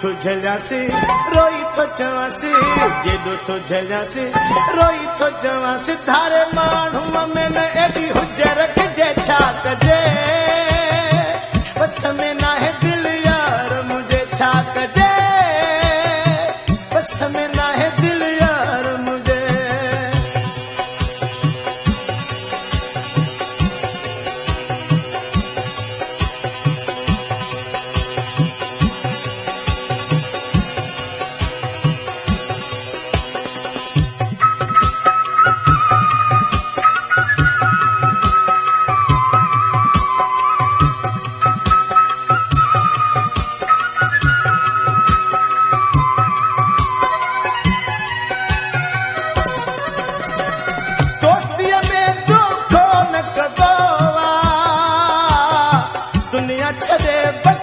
थो झलियासीं रोई थो चवासीं जेॾो थो झलियासीं रोई थो चवासीं धारे माण्हूअ में न एॾी हुज रखिजे छा कजे बस में नाहे दिलि यार मुंहिंजे छा कजे बस में नाहे दिलि यार मुंहिंजे दुनिया छॾे बस